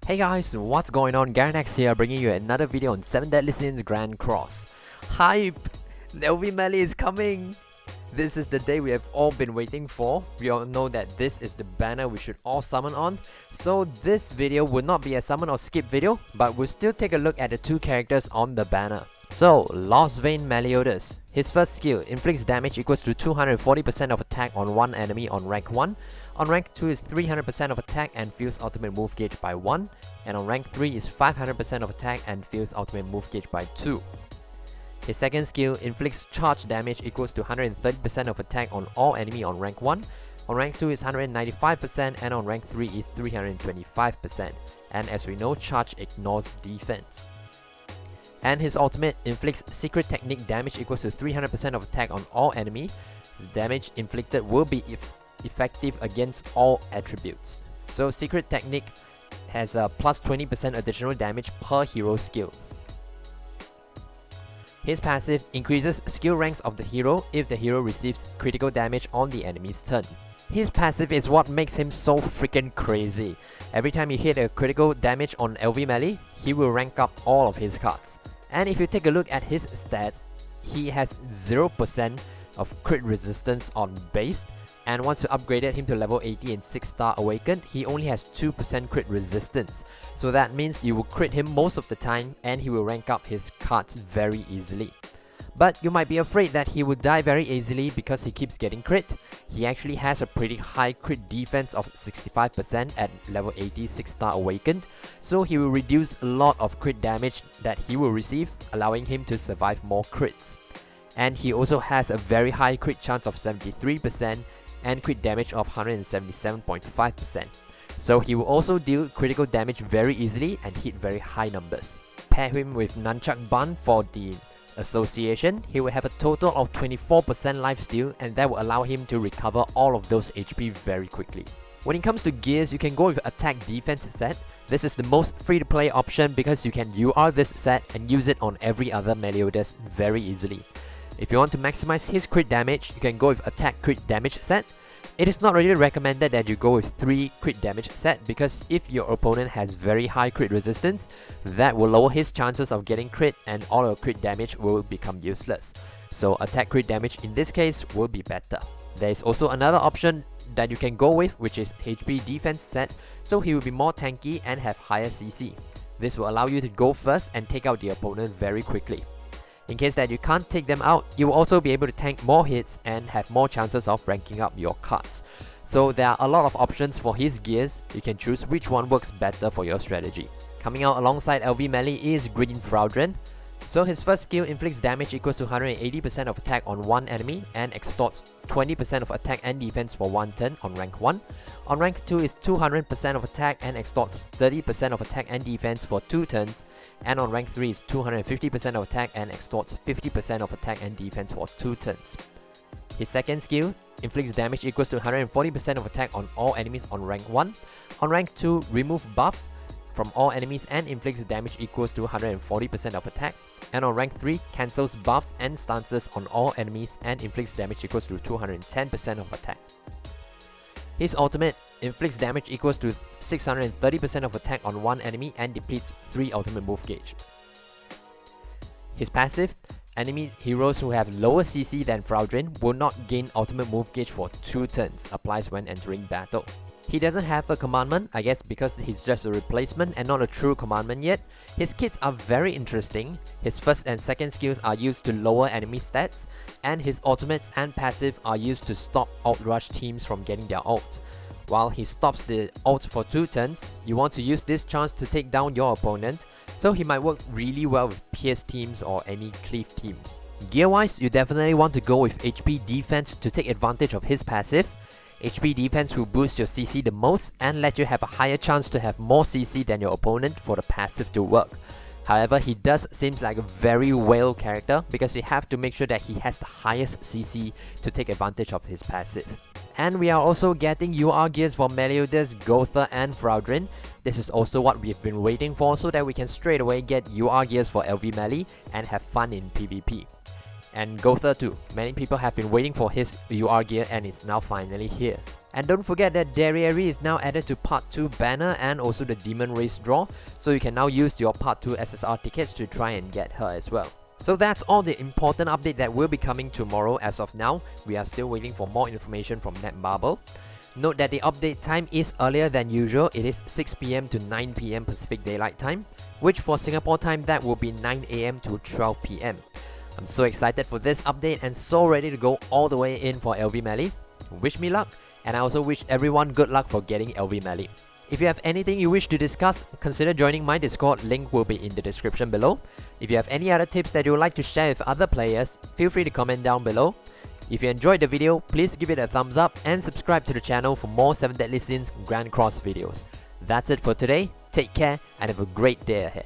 Hey guys, what's going on? Garanex here, bringing you another video on 7 Deadly Sins Grand Cross. Hype! LV MELI is coming! This is the day we have all been waiting for. We all know that this is the banner we should all summon on. So this video will not be a summon or skip video, but we'll still take a look at the two characters on the banner. So, LostVayne Meliodas. His first skill, inflicts damage equals to 240% of attack on one enemy on rank 1. On rank 2 is 300% of attack and fills ultimate move gauge by 1. And on rank 3 is 500% of attack and fills ultimate move gauge by 2. His second skill, inflicts charge damage equals to 130% of attack on all enemy on rank 1. On rank 2 is 195% and on rank 3 is 325%. And as we know, charge ignores defense. And his ultimate inflicts secret technique damage equals to 300% of attack on all enemy. The damage inflicted will be effective against all attributes. So secret technique has a plus 20% additional damage per hero skills. His passive increases skill ranks of the hero if the hero receives critical damage on the enemy's turn. His passive is what makes him so freaking crazy. Every time you hit a critical damage on LV MELI, he will rank up all of his cards. And if you take a look at his stats, he has 0% of crit resistance on base, and once you upgraded him to level 80 in 6-star awakened, he only has 2% crit resistance. So that means you will crit him most of the time and he will rank up his cards very easily. But you might be afraid that he will die very easily because he keeps getting crit. He actually has a pretty high crit defense of 65% at level 80 6-star awakened, so he will reduce a lot of crit damage that he will receive, allowing him to survive more crits. And he also has a very high crit chance of 73% and crit damage of 177.5%. So he will also deal critical damage very easily and hit very high numbers. Pair him with Nunchuck Bun for the association, he will have a total of 24% lifesteal, and that will allow him to recover all of those HP very quickly. When it comes to gears, you can go with attack defense set. This is the most free to play option because you can UR this set and use it on every other Meliodas very easily. If you want to maximize his crit damage, you can go with attack crit damage set. It is not really recommended that you go with 3 crit damage set because if your opponent has very high crit resistance, that will lower his chances of getting crit and all your crit damage will become useless. So attack crit damage in this case will be better. There is also another option that you can go with, which is HP defense set, so he will be more tanky and have higher CC. This will allow you to go first and take out the opponent very quickly. In case that you can't take them out, you will also be able to tank more hits and have more chances of ranking up your cards. So there are a lot of options for his gears, you can choose which one works better for your strategy. Coming out alongside LV MELI is Green Proudrin. So his first skill inflicts damage equals to 180% of attack on one enemy and extorts 20% of attack and defense for one turn on rank 1. On rank 2 is 200% of attack and extorts 30% of attack and defense for 2 turns. And on rank 3 is 250% of attack and extorts 50% of attack and defense for 2 turns. His second skill inflicts damage equals to 140% of attack on all enemies on rank 1. On rank 2, remove buffs from all enemies and inflicts damage equals to 140% of attack. And on rank 3, cancels buffs and stances on all enemies and inflicts damage equals to 210% of attack. His ultimate inflicts damage equals to 630% of attack on one enemy and depletes 3 ultimate move gauge. His passive, enemy heroes who have lower CC than Proudrin will not gain ultimate move gauge for 2 turns, applies when entering battle. He doesn't have a commandment, I guess because he's just a replacement and not a true commandment yet. His kits are very interesting. His first and second skills are used to lower enemy stats, and his ultimate and passive are used to stop ult rush teams from getting their ult. While he stops the ult for 2 turns, you want to use this chance to take down your opponent, so he might work really well with Pierce teams or any Cleave teams. Gear wise, you definitely want to go with HP defense to take advantage of his passive. HP defense will boost your CC the most and let you have a higher chance to have more CC than your opponent for the passive to work. However, he does seems like a very whale character because you have to make sure that he has the highest CC to take advantage of his passive. And we are also getting UR gears for Meliodas, Gotha and Proudrin. This is also what we've been waiting for so that we can straight away get UR gears for LV MELI and have fun in PvP. And Gotha too. Many people have been waiting for his UR gear and it's now finally here. And don't forget that Derriere is now added to Part 2 banner and also the Demon Race draw, so you can now use your Part 2 SSR tickets to try and get her as well. So that's all the important update that will be coming tomorrow. As of now, we are still waiting for more information from Netmarble. Note that the update time is earlier than usual. It is 6 PM to 9 PM Pacific Daylight Time, which for Singapore time that will be 9 AM to 12 PM. I'm so excited for this update and so ready to go all the way in for LV MELI. Wish me luck, and I also wish everyone good luck for getting LV MELI. If you have anything you wish to discuss, consider joining my Discord, link will be in the description below. If you have any other tips that you would like to share with other players, feel free to comment down below. If you enjoyed the video, please give it a thumbs up and subscribe to the channel for more 7 Deadly Sins Grand Cross videos. That's it for today, take care and have a great day ahead.